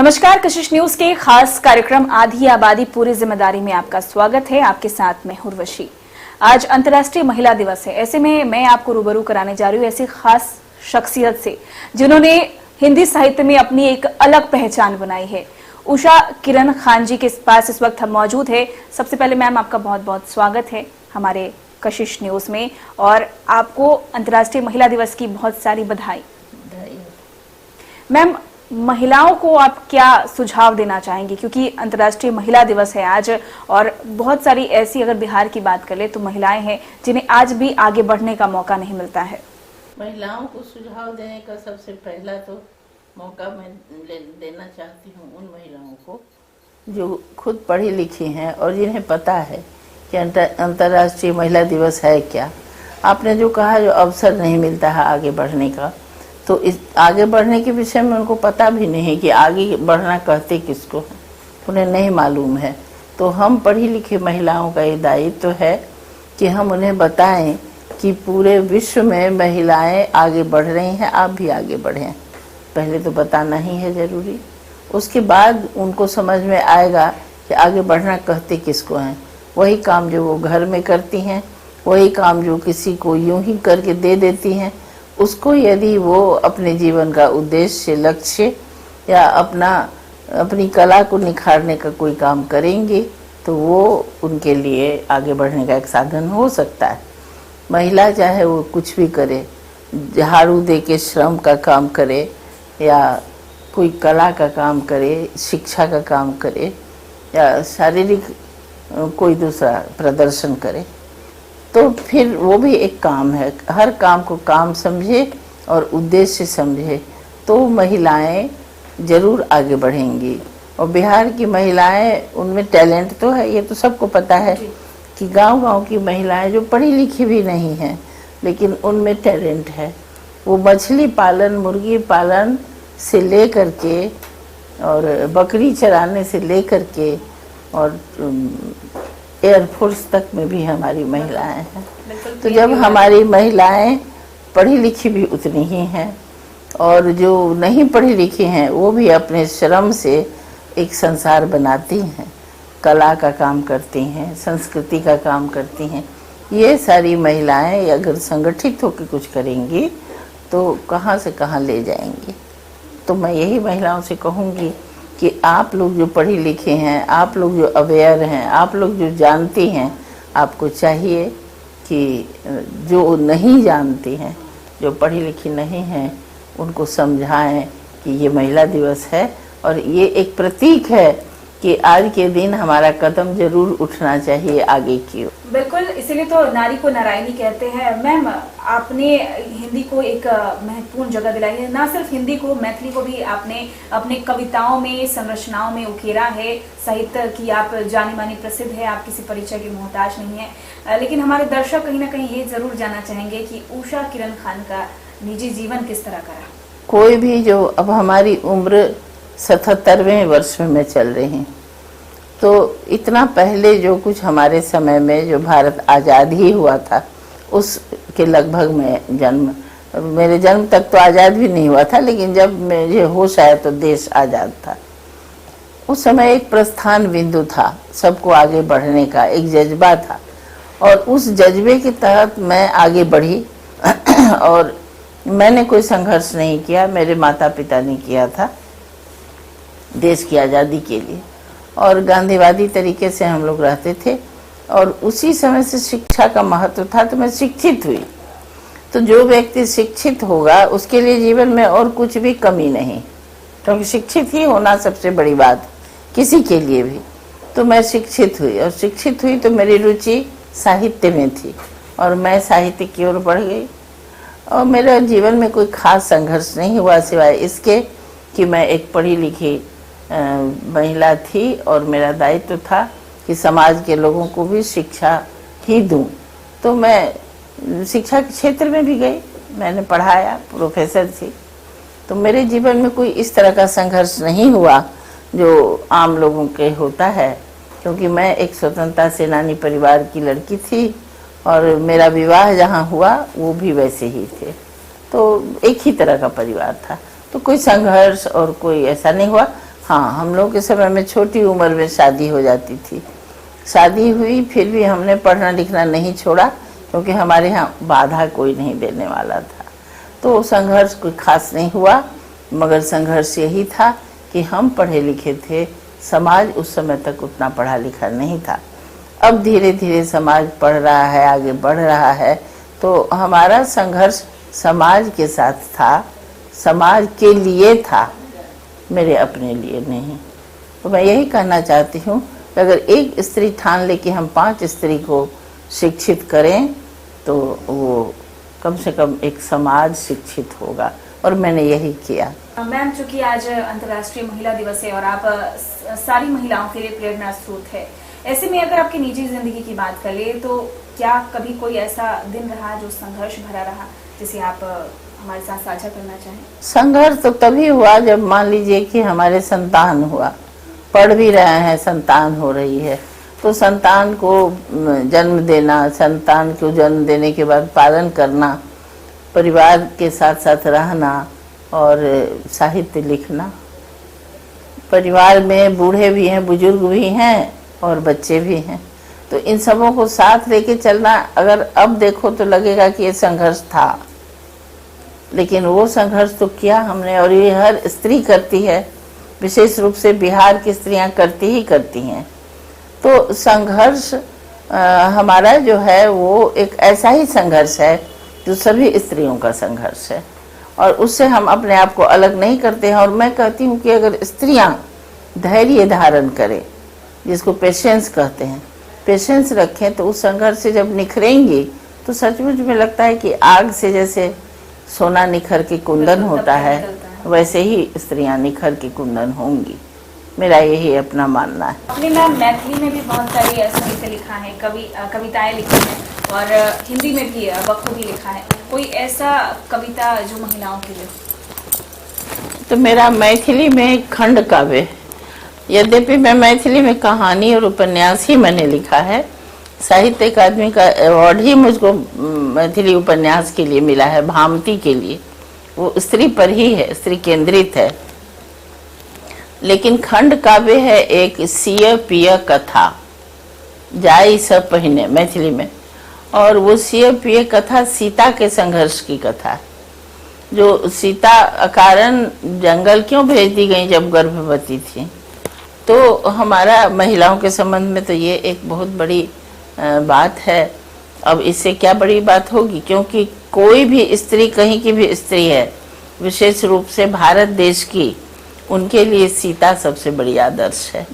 नमस्कार, कशिश न्यूज के खास कार्यक्रम आधी आबादी पूरी जिम्मेदारी में आपका स्वागत है। आपके साथ मैं उर्वशी। आज अंतर्राष्ट्रीय महिला दिवस है। ऐसे में मैं आपको रूबरू कराने जा रही हूँ ऐसी खास शख्सियत से जिन्होंने हिंदी साहित्य में अपनी एक अलग पहचान बनाई है। उषा किरण खान जी के पास इस वक्त हम मौजूद है। सबसे पहले मैम, आपका बहुत बहुत स्वागत है हमारे कशिश न्यूज में, और आपको अंतर्राष्ट्रीय महिला दिवस की बहुत सारी बधाई। मैम, महिलाओं को आप क्या सुझाव देना चाहेंगी, क्योंकि अंतर्राष्ट्रीय महिला दिवस है आज, और बहुत सारी ऐसी, अगर बिहार की बात कर ले तो महिलाएं हैं जिन्हें आज भी आगे बढ़ने का मौका नहीं मिलता है। महिलाओं को सुझाव देने का सबसे पहला तो मौका मैं देना चाहती हूँ उन महिलाओं को जो खुद पढ़ी लिखी हैं और जिन्हें पता है कि अंतर्राष्ट्रीय महिला दिवस है क्या। आपने जो कहा, जो अवसर नहीं मिलता है आगे बढ़ने का, तो इस आगे बढ़ने के विषय में उनको पता भी नहीं कि आगे बढ़ना कहते किसको है, उन्हें नहीं मालूम है। तो हम पढ़ी लिखी महिलाओं का ये दायित्व है कि हम उन्हें बताएं कि पूरे विश्व में महिलाएं आगे बढ़ रही हैं, आप भी आगे बढ़ें। पहले तो बताना ही है ज़रूरी, उसके बाद उनको समझ में आएगा कि आगे बढ़ना कहते किसको हैं। वही काम जो वो घर में करती हैं, वही काम जो किसी को यूं ही करके दे देती हैं, उसको यदि वो अपने जीवन का उद्देश्य, लक्ष्य या अपनी कला को निखारने का कोई काम करेंगे तो वो उनके लिए आगे बढ़ने का एक साधन हो सकता है। महिला चाहे वो कुछ भी करे, झाड़ू दे के श्रम का काम करे या कोई कला का काम करे, शिक्षा का काम करे या शारीरिक कोई दूसरा प्रदर्शन करे, तो फिर वो भी एक काम है। हर काम को काम समझे और उद्देश्य समझे तो महिलाएं जरूर आगे बढ़ेंगी। और बिहार की महिलाएं, उनमें टैलेंट तो है, ये तो सबको पता है कि गांव-गांव की महिलाएं जो पढ़ी लिखी भी नहीं हैं लेकिन उनमें टैलेंट है। वो मछली पालन, मुर्गी पालन से ले करके और बकरी चराने से ले करके और एयरफोर्स तक में भी हमारी महिलाएं हैं। तो जब हमारी महिलाएं पढ़ी लिखी भी उतनी ही हैं और जो नहीं पढ़ी लिखी हैं वो भी अपने श्रम से एक संसार बनाती हैं, कला का काम करती हैं, संस्कृति का काम करती हैं। ये सारी महिलाएं अगर संगठित होकर कुछ करेंगी तो कहाँ से कहाँ ले जाएंगी। तो मैं यही महिलाओं से कहूँगी कि आप लोग जो पढ़ी लिखे हैं, आप लोग जो अवेयर हैं, आप लोग जो जानती हैं, आपको चाहिए कि जो नहीं जानती हैं, जो पढ़ी लिखी नहीं हैं, उनको समझाएं कि ये महिला दिवस है और ये एक प्रतीक है कि आज के दिन हमारा कदम जरूर उठना चाहिए आगे की ओर। बिल्कुल, इसीलिए तो नारी को नारायणी कहते हैं। मैम, आपने हिंदी को एक महत्वपूर्ण जगह दिलाई है। ना सिर्फ हिंदी को, मैथिली को भी आपने अपने कविताओं में, संरचनाओं में उकेरा है। साहित्य की आप जानी मानी प्रसिद्ध है, आप किसी परिचय की मोहताज नहीं है। लेकिन हमारे दर्शक कहीं ना कहीं ये जरूर जानना चाहेंगे कि उषा किरण खान का निजी जीवन किस तरह का रहा। कोई भी जो, अब हमारी उम्र 77वें वर्ष में चल रही हैं, तो इतना पहले जो कुछ हमारे समय में जो भारत आज़ाद ही हुआ था, उसके लगभग में मेरे जन्म तक तो आज़ाद भी नहीं हुआ था, लेकिन जब मुझे होश आया तो देश आज़ाद था। उस समय एक प्रस्थान बिंदु था, सबको आगे बढ़ने का एक जज्बा था और उस जज्बे के तहत मैं आगे बढ़ी और मैंने कोई संघर्ष नहीं किया, मेरे माता पिता ने किया था देश की आज़ादी के लिए, और गांधीवादी तरीके से हम लोग रहते थे और उसी समय से शिक्षा का महत्व था। तो मैं शिक्षित हुई। तो जो व्यक्ति शिक्षित होगा उसके लिए जीवन में और कुछ भी कमी नहीं, क्योंकि शिक्षित ही होना सबसे बड़ी बात किसी के लिए भी। तो मैं शिक्षित हुई और शिक्षित हुई तो मेरी रुचि साहित्य में थी और मैं साहित्य की ओर बढ़ गई और मेरे जीवन में कोई खास संघर्ष नहीं हुआ सिवाय इसके कि मैं एक पढ़ी लिखी महिला थी और मेरा दायित्व था कि समाज के लोगों को भी शिक्षा ही दूं। तो मैं शिक्षा के क्षेत्र में भी गई, मैंने पढ़ाया, प्रोफेसर थी। तो मेरे जीवन में कोई इस तरह का संघर्ष नहीं हुआ जो आम लोगों के होता है, क्योंकि मैं एक स्वतंत्रता सेनानी परिवार की लड़की थी और मेरा विवाह जहाँ हुआ वो भी वैसे ही थे, तो एक ही तरह का परिवार था। तो कोई संघर्ष और कोई ऐसा नहीं हुआ। हाँ, हम लोग के समय में छोटी उम्र में शादी हो जाती थी। शादी हुई, फिर भी हमने पढ़ना लिखना नहीं छोड़ा, क्योंकि हमारे यहाँ बाधा कोई नहीं देने वाला था। तो संघर्ष कोई खास नहीं हुआ, मगर संघर्ष यही था कि हम पढ़े लिखे थे, समाज उस समय तक उतना पढ़ा लिखा नहीं था। अब धीरे धीरे समाज पढ़ रहा है, आगे बढ़ रहा है, तो हमारा संघर्ष समाज के साथ था, समाज के लिए था, मेरे अपने लिए नहीं। तो मैं यही कहना चाहती हूँ कि अगर एक स्त्री ठान ले कि हम 5 स्त्री को शिक्षित करें, तो वो कम से कम एक समाज शिक्षित होगा, और मैंने यही किया। मैम, चूंकि आज अंतर्राष्ट्रीय महिला दिवस है और आप सारी महिलाओं के लिए प्रेरणा स्रोत है, ऐसे में अगर आपकी निजी जिंदगी की बात कर ले, तो क्या कभी कोई ऐसा दिन रहा जो संघर्ष भरा रहा, जिसे आप हमारे साथ साझा करना चाहें? संघर्ष तो तभी हुआ जब मान लीजिए कि हमारे संतान हुआ, पढ़ भी रहे हैं, संतान हो रही है, तो संतान को जन्म देना, संतान को जन्म देने के बाद पालन करना, परिवार के साथ साथ रहना और साहित्य लिखना। परिवार में बूढ़े भी हैं, बुजुर्ग भी हैं और बच्चे भी हैं, तो इन सबों को साथ लेके चलना, अगर अब देखो तो लगेगा कि ये संघर्ष था, लेकिन वो संघर्ष तो किया हमने, और ये हर स्त्री करती है, विशेष रूप से बिहार की स्त्रियां करती ही करती हैं। तो संघर्ष हमारा जो है वो एक ऐसा ही संघर्ष है जो सभी स्त्रियों का संघर्ष है, और उससे हम अपने आप को अलग नहीं करते हैं। और मैं कहती हूँ कि अगर स्त्रियां धैर्य धारण करें, जिसको पेशेंस कहते हैं, पेशेंस रखें, तो उस संघर्ष से जब निखरेंगी तो सचमुच में लगता है कि आग से जैसे सोना निखर के कुंदन होता है, वैसे ही स्त्रियां निखर के कुंदन होंगी। मेरा यही अपना मानना है। आपने मैम मैथिली में भी बहुत सारी साहित्य लिखा है, कविताएं लिखी हैं, और हिंदी में भी बखूबी लिखा है। कोई ऐसा कविता जो महिलाओं के लिए? तो मेरा मैथिली में खंड काव्य है। यद्यपि मैं मैथिली में कहानी और उपन्यास ही मैंने लिखा है, साहित्य अकादमी का अवार्ड ही मुझको मैथिली उपन्यास के लिए मिला है, भामती के लिए। वो स्त्री पर ही है, स्त्री केंद्रित है। लेकिन खंड काव्य है एक सिय पिय कथा, जाई सब पहिने, मैथिली में। और वो सिय पिय कथा सीता के संघर्ष की कथा है, जो सीता अकारण जंगल क्यों भेज दी गई जब गर्भवती थी। तो हमारा महिलाओं के संबंध में तो ये एक बहुत बड़ी बात है। अब इससे क्या बड़ी बात होगी, क्योंकि कोई भी स्त्री, कहीं की भी स्त्री है, विशेष रूप से भारत देश की, उनके लिए सीता सबसे बड़ी आदर्श है।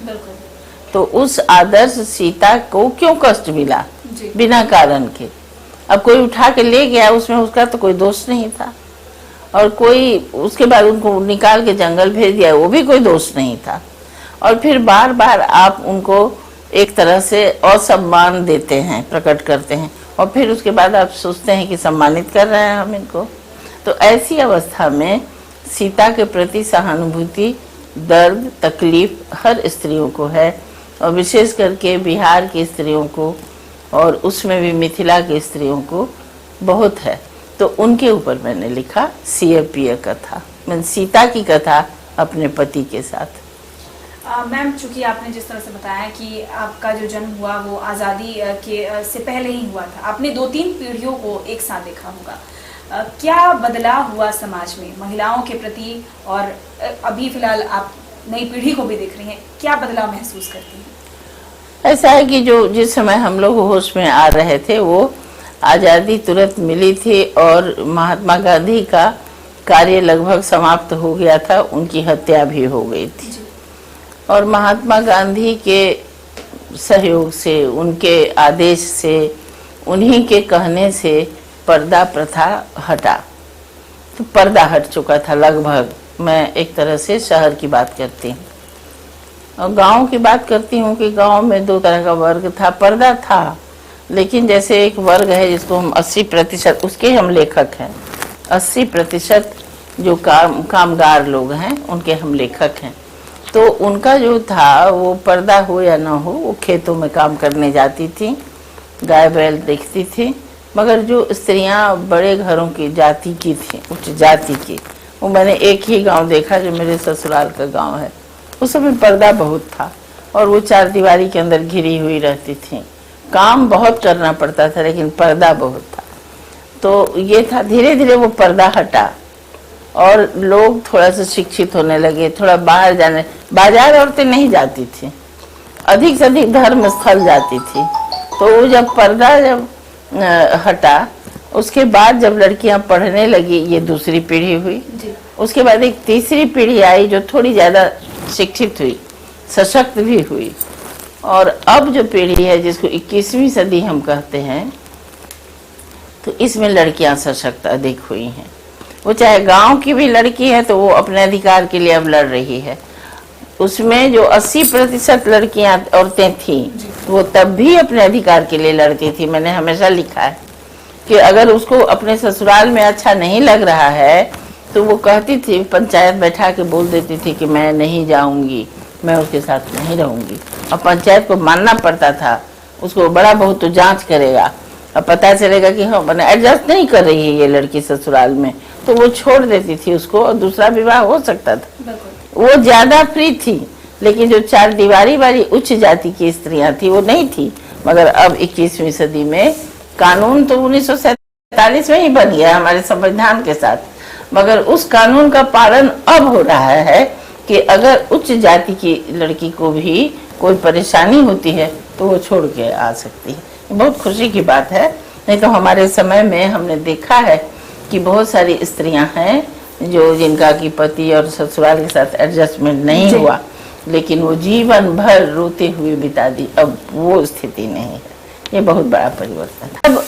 तो उस आदर्श सीता को क्यों कष्ट मिला बिना कारण के? अब कोई उठा के ले गया, उसमें उसका तो कोई दोष नहीं था, और कोई उसके बाद उनको निकाल के जंगल भेज दिया, वो भी कोई दोष नहीं था। और फिर बार बार आप उनको एक तरह से असम्मान देते हैं, प्रकट करते हैं, और फिर उसके बाद आप सोचते हैं कि सम्मानित कर रहे हैं हम इनको। तो ऐसी अवस्था में सीता के प्रति सहानुभूति, दर्द, तकलीफ हर स्त्रियों को है, और विशेष करके बिहार की स्त्रियों को, और उसमें भी मिथिला की स्त्रियों को बहुत है। तो उनके ऊपर मैंने लिखा सिय पिय कथा, मैंने सीता की कथा अपने पति के साथ। मैम, चूंकि आपने जिस तरह से बताया कि आपका जो जन्म हुआ वो आज़ादी के से पहले ही हुआ था, आपने 2-3 पीढ़ियों को एक साथ देखा होगा। क्या बदलाव हुआ समाज में महिलाओं के प्रति, और अभी फिलहाल आप नई पीढ़ी को भी देख रही हैं, क्या बदलाव महसूस करती हैं? ऐसा है कि जो जिस समय हम लोग होश में आ रहे थे, वो आज़ादी तुरंत मिली थी, और महात्मा गांधी का कार्य लगभग समाप्त हो गया था, उनकी हत्या भी हो गई थी। और महात्मा गांधी के सहयोग से, उनके आदेश से, उन्हीं के कहने से पर्दा प्रथा हटा। तो पर्दा हट चुका था लगभग। मैं एक तरह से शहर की बात करती हूँ, और गांव की बात करती हूँ कि गांव में 2 तरह का वर्ग था, पर्दा था, लेकिन जैसे एक वर्ग है जिसको हम 80%, उसके हम लेखक हैं, 80% जो कामगार लोग हैं उनके हम लेखक हैं। तो उनका जो था वो पर्दा हो या ना हो, वो खेतों में काम करने जाती थी, गाय बैल देखती थी। मगर जो स्त्रियां बड़े घरों की जाति की थी, उच्च जाति की, वो मैंने एक ही गांव देखा जो मेरे ससुराल का गांव है, उस समय पर्दा बहुत था और वो चार दीवारी के अंदर घिरी हुई रहती थी। काम बहुत करना पड़ता था लेकिन पर्दा बहुत था। तो ये था, धीरे धीरे वो पर्दा हटा और लोग थोड़ा सा शिक्षित होने लगे, थोड़ा बाहर जाने, बाजार औरतें नहीं जाती थी, अधिक से अधिक धर्म स्थल जाती थी। तो वो जब पर्दा हटा, उसके बाद जब लड़कियां पढ़ने लगी, ये दूसरी पीढ़ी हुई। उसके बाद एक तीसरी पीढ़ी आई जो थोड़ी ज्यादा शिक्षित हुई, सशक्त भी हुई। और अब जो पीढ़ी है जिसको 21वीं सदी हम कहते हैं, तो इसमें लड़कियां सशक्त अधिक हुई हैं। वो चाहे गांव की भी लड़की है तो वो अपने अधिकार के लिए अब लड़ रही है। उसमें जो 80% लड़कियां औरतें थीं, वो तब भी अपने अधिकार के लिए लड़ती थी। मैंने हमेशा लिखा है कि अगर उसको अपने ससुराल में अच्छा नहीं लग रहा है तो वो कहती थी, पंचायत बैठा के बोल देती थी कि मैं नहीं जाऊंगी, मैं उसके साथ नहीं रहूंगी। और पंचायत को मानना पड़ता था, उसको बड़ा बहुत तो जांच करेगा, अब पता चलेगा कि हाँ मैंने एडजस्ट नहीं कर रही है ये लड़की ससुराल में, तो वो छोड़ देती थी उसको और दूसरा विवाह हो सकता था। वो ज्यादा फ्री थी। लेकिन जो चार दीवारी वाली उच्च जाति की स्त्रियां थी वो नहीं थी। मगर अब 21वीं सदी में कानून तो 1947 में ही बन गया हमारे संविधान के साथ, मगर उस कानून का पालन अब हो रहा है कि अगर उच्च जाति की लड़की को भी कोई परेशानी होती है तो वो छोड़ के आ सकती है। बहुत खुशी की बात है। नहीं तो हमारे समय में हमने देखा है कि बहुत सारी स्त्रियां हैं जो जिनका कि पति और ससुराल के साथ एडजस्टमेंट नहीं हुआ, लेकिन वो जीवन भर रोते हुए बिता दी। अब वो स्थिति नहीं है। ये बहुत बड़ा परिवर्तन है। अब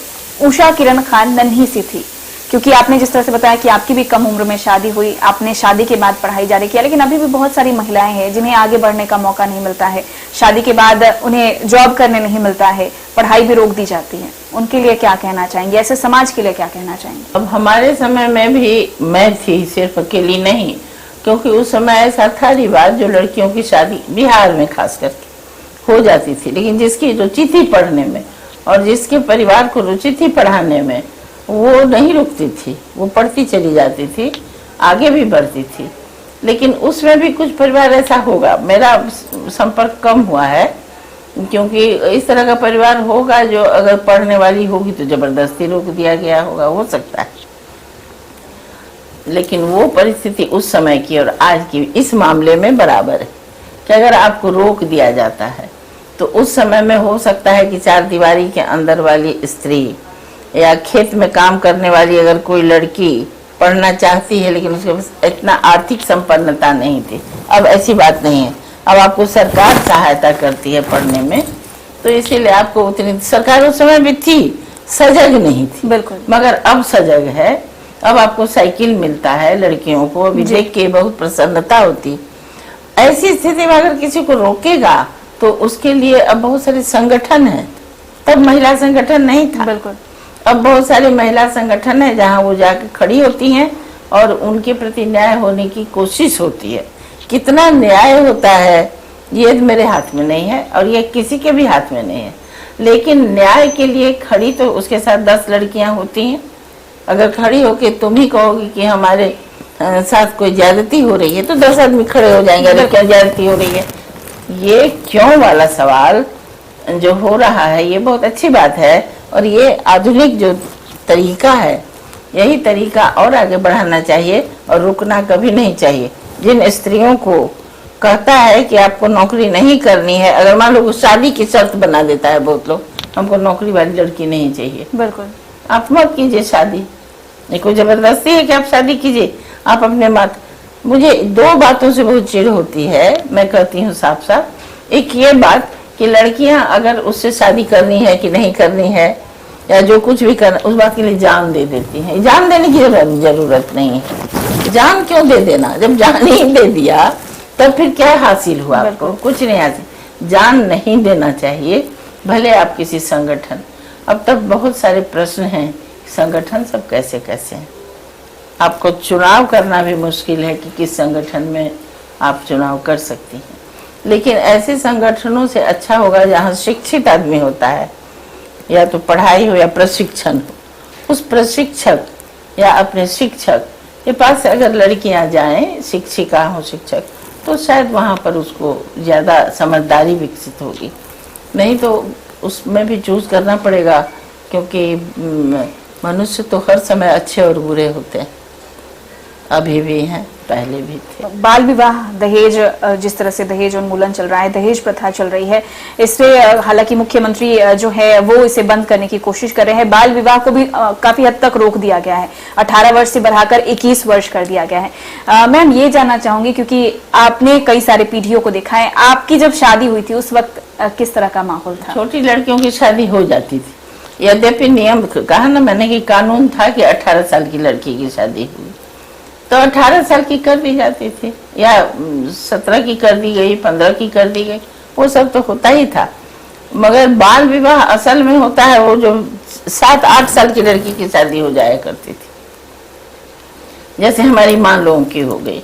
उषा किरण खान नन्ही सी थी, क्योंकि आपने जिस तरह से बताया कि आपकी भी कम उम्र में शादी हुई, आपने शादी के बाद पढ़ाई जारी किया, लेकिन अभी भी बहुत सारी महिलाएं हैं जिन्हें आगे बढ़ने का मौका नहीं मिलता है। शादी के बाद उन्हें जॉब करने नहीं मिलता है, पढ़ाई भी रोक दी जाती है। उनके लिए क्या कहना चाहेंगे? ऐसे समाज के लिए क्या कहना चाहेंगे? अब हमारे समय में भी मैं थी, सिर्फ अकेली नहीं, क्योंकि उस समय ऐसा था रिवाज, जो लड़कियों की शादी बिहार में खास करके हो जाती थी, लेकिन जिसकी रुचि थी पढ़ने में और जिसके परिवार को रुचि थी पढ़ाने में, वो नहीं रुकती थी, वो पढ़ती चली जाती थी, आगे भी बढ़ती थी। लेकिन उसमें भी कुछ परिवार ऐसा होगा, मेरा संपर्क कम हुआ है, क्योंकि इस तरह का परिवार होगा जो अगर पढ़ने वाली होगी तो जबरदस्ती रोक दिया गया होगा, हो सकता है। लेकिन वो परिस्थिति उस समय की और आज की इस मामले में बराबर है कि अगर आपको रोक दिया जाता है तो उस समय में हो सकता है कि चार दीवारी के अंदर वाली स्त्री या खेत में काम करने वाली अगर कोई लड़की पढ़ना चाहती है लेकिन उसके पास इतना आर्थिक संपन्नता नहीं थी, अब ऐसी बात नहीं है। अब आपको सरकार सहायता करती है पढ़ने में, तो इसीलिए आपको उतनी, सरकार उस समय भी थी, सजग नहीं थी बिल्कुल, मगर अब सजग है। अब आपको साइकिल मिलता है लड़कियों को, अभी देख के बहुत प्रसन्नता होती। ऐसी स्थिति में अगर किसी को रोकेगा तो उसके लिए अब बहुत सारे संगठन है, तब महिला संगठन नहीं था। बिल्कुल, अब बहुत सारे महिला संगठन है जहाँ वो जाके खड़ी होती हैं और उनके प्रति न्याय होने की कोशिश होती है। कितना न्याय होता है ये मेरे हाथ में नहीं है और ये किसी के भी हाथ में नहीं है, लेकिन न्याय के लिए खड़ी तो उसके साथ 10 लड़कियां होती हैं। अगर खड़ी होके तुम ही कहोगी कि हमारे साथ कोई ज्यादती हो रही है तो 10 आदमी खड़े हो जाएंगे, अरे क्या ज्यादती हो रही है। ये क्यों वाला सवाल जो हो रहा है ये बहुत अच्छी बात है और ये आधुनिक जो तरीका है यही तरीका और आगे बढ़ाना चाहिए और रुकना कभी नहीं चाहिए। जिन स्त्रियों को कहता है कि आपको नौकरी नहीं करनी है, अगर मान लो शादी की शर्त बना देता है बहुत लोग, हमको नौकरी वाली लड़की नहीं चाहिए, बिल्कुल, आप मत कीजिए शादी, ये कोई जबरदस्ती है कि आप शादी कीजिए, आप अपने मत। मुझे 2 बातों से बहुत चिढ़ होती है, मैं कहती हूँ साफ साफ। एक ये बात कि लड़कियां अगर उससे शादी करनी है कि नहीं करनी है या जो कुछ भी करना, उस बात के लिए जान दे देती हैं। जान देने की जरूरत नहीं है। जान क्यों दे देना, जब जान ही दे दिया तब फिर क्या हासिल हुआ आपको? कुछ नहीं हासिल। जान नहीं देना चाहिए, भले आप किसी संगठन। अब तक बहुत सारे प्रश्न हैं, संगठन सब कैसे कैसे हैं। आपको चुनाव करना भी मुश्किल है कि किस संगठन में आप चुनाव कर सकती हैं, लेकिन ऐसे संगठनों से अच्छा होगा जहाँ शिक्षित आदमी होता है, या तो पढ़ाई हो या प्रशिक्षण हो। उस प्रशिक्षक या अपने शिक्षक के पास अगर लड़कियां जाएं, शिक्षिका हो शिक्षक, तो शायद वहाँ पर उसको ज़्यादा समझदारी विकसित होगी। नहीं तो उसमें भी चूज करना पड़ेगा, क्योंकि मनुष्य तो हर समय अच्छे और बुरे होते हैं, अभी भी हैं, पहले भी थे। बाल विवाह, दहेज, जिस तरह से दहेज उन्मूलन चल रहा है, दहेज प्रथा चल रही है, इससे हालांकि मुख्यमंत्री जो है वो इसे बंद करने की कोशिश कर रहे हैं। बाल विवाह को भी काफी हद तक रोक दिया गया है, 18 वर्ष से बढ़ाकर 21 वर्ष कर दिया गया है। मैम, ये जानना चाहूंगी, क्योंकि आपने कई सारे पीढ़ियों को देखा है, आपकी जब शादी हुई थी उस वक्त किस तरह का माहौल था? छोटी लड़कियों की शादी हो जाती थी, यद्यपि नियम कहा ना मैंने कि कानून था कि 18 साल की लड़की की शादी हुई तो 18 साल की कर दी जाती थी, या 17 की कर दी गई, 15 की कर दी गई, वो सब तो होता ही था। मगर बाल विवाह असल में होता है वो जो 7-8 साल की लड़की की शादी हो जाया करती थी, जैसे हमारी माँ लोगों की हो गई,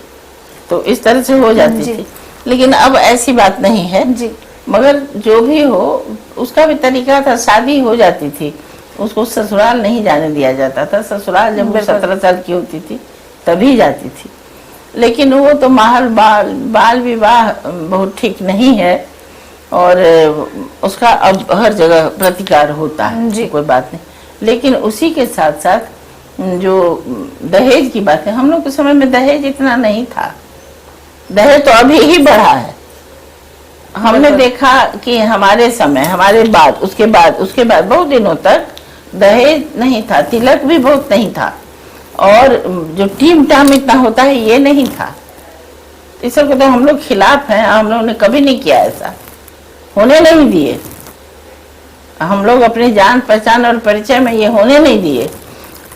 तो इस तरह से हो जाती थी। लेकिन अब ऐसी बात नहीं है जी। मगर जो भी हो उसका भी तरीका था, शादी हो जाती थी, उसको ससुराल नहीं जाने दिया जाता था। ससुराल जब वो 17 साल की होती थी तभी जाती थी। लेकिन वो तो माहौल बाल विवाह बहुत ठीक नहीं है, और उसका अब हर जगह प्रतिकार होता है, तो कोई बात नहीं। लेकिन उसी के साथ साथ जो दहेज की बात है, हम लोग के समय में दहेज इतना नहीं था, दहेज तो अभी ही बढ़ा है। हमने देखा कि हमारे समय, हमारे बाद, उसके बाद बहुत दिनों तक दहेज नहीं था, तिलक भी बहुत नहीं था, और जो टीम टाम इतना होता है ये नहीं था। इस सब के तो हम लोग खिलाफ हैं, हम लोगों ने कभी नहीं किया, ऐसा होने नहीं दिए। हम लोग अपनी जान पहचान और परिचय में ये होने नहीं दिए।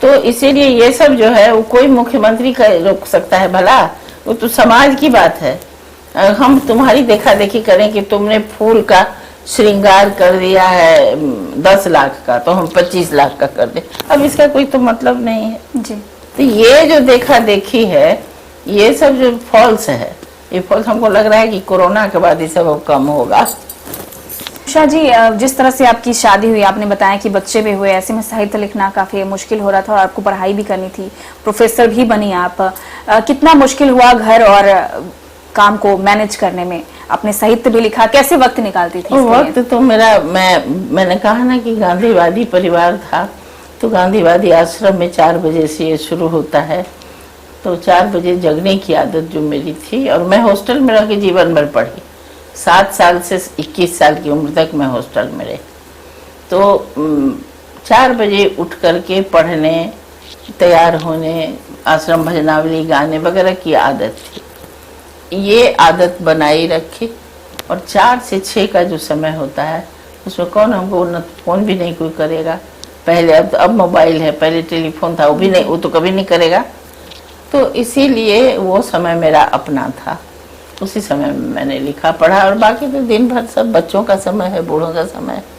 तो इसीलिए ये सब जो है वो कोई मुख्यमंत्री का रोक सकता है भला? वो तो समाज की बात है। हम तुम्हारी देखा देखी करें कि तुमने फूल का श्रृंगार कर दिया है 10 लाख का, तो हम 25 लाख का कर दे, अब इसका कोई तो मतलब नहीं है जी। तो ये जो देखा देखी है, ये सब जो फॉल्स है, ये फॉल्स हमको लग रहा है कि कोरोना के बाद ये सब अब कम होगा। उषा जी, जिस तरह से आपकी शादी हुई, आपने बताया कि बच्चे भी हुए, ऐसे में साहित्य लिखना काफी मुश्किल हो रहा था और आपको पढ़ाई भी करनी थी, प्रोफेसर भी बनी आप, कितना मुश्किल हुआ घर और काम को मैनेज करने में? अपने साहित्य भी लिखा, कैसे वक्त निकालती थी? वक्त तो मैंने कहा ना कि गांधीवादी परिवार था, तो गांधीवादी आश्रम में 4 बजे से ये शुरू होता है, तो 4 बजे जगने की आदत जो मेरी थी, और मैं हॉस्टल में रह के जीवन भर पढ़ी, 7 साल से 21 साल की उम्र तक मैं हॉस्टल में रही। तो 4 बजे उठ करके पढ़ने, तैयार होने, आश्रम भजनावली गाने वगैरह की आदत थी। ये आदत बनाई रखी, और 4 से 6 का जो समय होता है उसमें कौन हमको, न फोन भी नहीं कोई करेगा पहले, अब मोबाइल है, पहले टेलीफोन था, वो भी नहीं, वो तो कभी नहीं करेगा। तो इसीलिए वो समय मेरा अपना था, उसी समय में मैंने लिखा पढ़ा, और बाकी तो दिन भर सब बच्चों का समय है, बूढ़ों का समय है।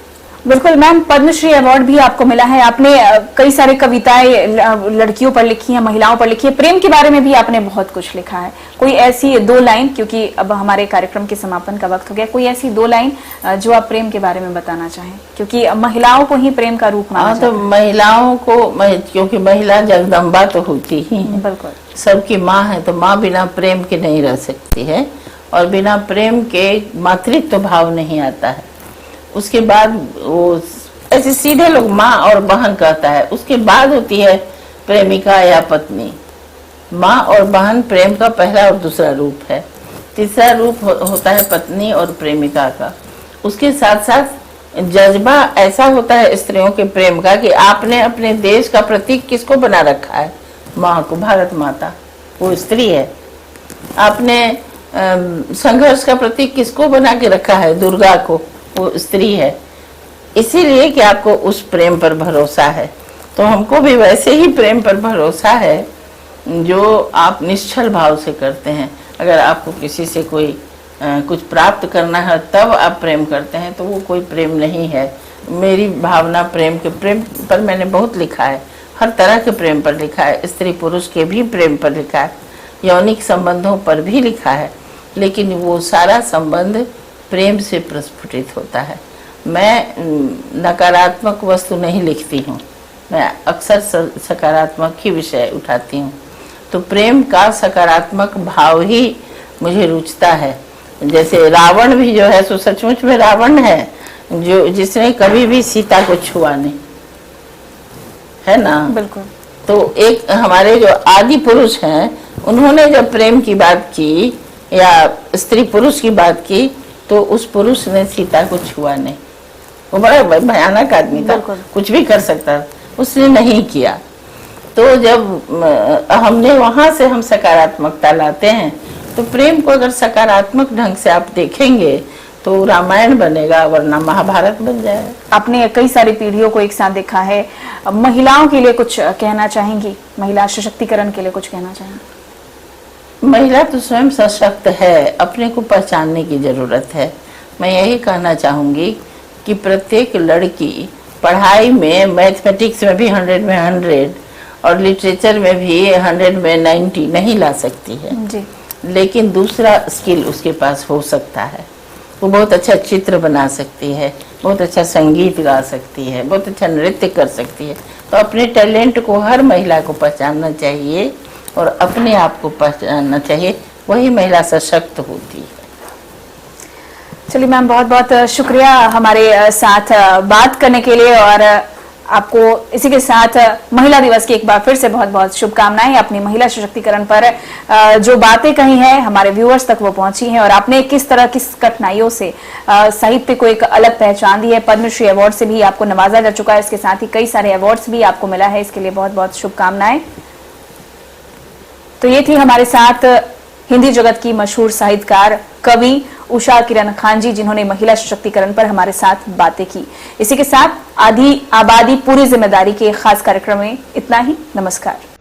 बिल्कुल मैम, पद्मश्री अवार्ड भी आपको मिला है, आपने कई सारे कविताएं लड़कियों पर लिखी हैं, महिलाओं पर लिखी है, प्रेम के बारे में भी आपने बहुत कुछ लिखा है। कोई ऐसी 2 लाइन, क्योंकि अब हमारे कार्यक्रम के समापन का वक्त हो गया, कोई ऐसी 2 लाइन जो आप प्रेम के बारे में बताना चाहें, क्योंकि महिलाओं को ही प्रेम का रूप माना जाता है। तो महिलाओं को, क्योंकि महिला जगदम्बा तो होती ही है, बिल्कुल सबकी माँ है, तो माँ बिना प्रेम के नहीं रह सकती है, और बिना प्रेम के मातृत्व भाव नहीं आता है। उसके बाद वो ऐसे सीधे लोग माँ और बहन कहता है, उसके बाद होती है प्रेमिका या पत्नी। माँ और बहन प्रेम का पहला और दूसरा रूप है। तीसरा रूप होता है पत्नी और प्रेमिका का। उसके साथ साथ जज्बा ऐसा होता है स्त्रियों के प्रेम का कि आपने अपने देश का प्रतीक किसको बना रखा है? माँ को, भारत माता, वो स्त्री है। आपने संघर्ष का प्रतीक किसको बना के रखा है? दुर्गा को, वो स्त्री है। इसीलिए कि आपको उस प्रेम पर भरोसा है, तो हमको भी वैसे ही प्रेम पर भरोसा है जो आप निश्चल भाव से करते हैं। अगर आपको किसी से कोई कुछ प्राप्त करना है तब आप प्रेम करते हैं, तो वो कोई प्रेम नहीं है। मेरी भावना प्रेम पर मैंने बहुत लिखा है, हर तरह के प्रेम पर लिखा है, स्त्री पुरुष के भी प्रेम पर लिखा है, यौनिक संबंधों पर भी लिखा है, लेकिन वो सारा संबंध प्रेम से प्रस्फुटित होता है। मैं नकारात्मक वस्तु नहीं लिखती हूँ, मैं अक्सर सकारात्मक ही विषय उठाती हूँ। तो प्रेम का सकारात्मक भाव ही मुझे रुचता है। जैसे रावण भी जो है सो सचमुच में रावण है, जो जिसने कभी भी सीता को छुआ नहीं, है ना। बिल्कुल। तो एक हमारे जो आदि पुरुष हैं, उन्होंने जब प्रेम की बात की या स्त्री पुरुष की बात की, तो उस पुरुष ने सीता को छुआ नहीं। वो बड़ा भयानक आदमी था, कुछ भी कर सकता था, उसने नहीं किया। तो जब हमने वहां से हम सकारात्मकता लाते हैं, तो प्रेम को अगर सकारात्मक ढंग से आप देखेंगे तो रामायण बनेगा, वरना महाभारत बन जाएगा। आपने कई सारी पीढ़ियों को एक साथ देखा है, महिलाओं के लिए कुछ कहना चाहेंगी? महिला सशक्तिकरण के लिए कुछ कहना चाहेंगी? महिला तो स्वयं सशक्त है, अपने को पहचानने की जरूरत है। मैं यही कहना चाहूंगी कि प्रत्येक लड़की पढ़ाई में, मैथमेटिक्स में भी 100 में 100 और लिटरेचर में भी 100 में 90 नहीं ला सकती है जी। लेकिन दूसरा स्किल उसके पास हो सकता है। वो बहुत अच्छा चित्र बना सकती है, बहुत अच्छा संगीत गा सकती है, बहुत अच्छा नृत्य कर सकती है। तो अपने टैलेंट को हर महिला को पहचानना चाहिए और अपने आप को पहचानना चाहिए, वही महिला सशक्त होती है। चलिए मैम, बहुत बहुत शुक्रिया हमारे साथ बात करने के लिए, और आपको इसी के साथ महिला दिवस की एक बार फिर से बहुत बहुत शुभकामनाएं। अपनी महिला सशक्तिकरण पर जो बातें कही हैं हमारे व्यूअर्स तक वो पहुंची हैं, और आपने किस तरह किस कठिनाइयों से साहित्य को एक अलग पहचान दी है। पद्मश्री अवार्ड से भी आपको नवाजा जा चुका है, इसके साथ ही कई सारे अवार्ड्स भी आपको मिला है, इसके लिए बहुत बहुत शुभकामनाएं। तो ये थी हमारे साथ हिंदी जगत की मशहूर साहित्यकार कवि उषा किरण खान जी, जिन्होंने महिला सशक्तिकरण पर हमारे साथ बातें की। इसी के साथ आधी आबादी पूरी जिम्मेदारी के खास कार्यक्रम में इतना ही। नमस्कार।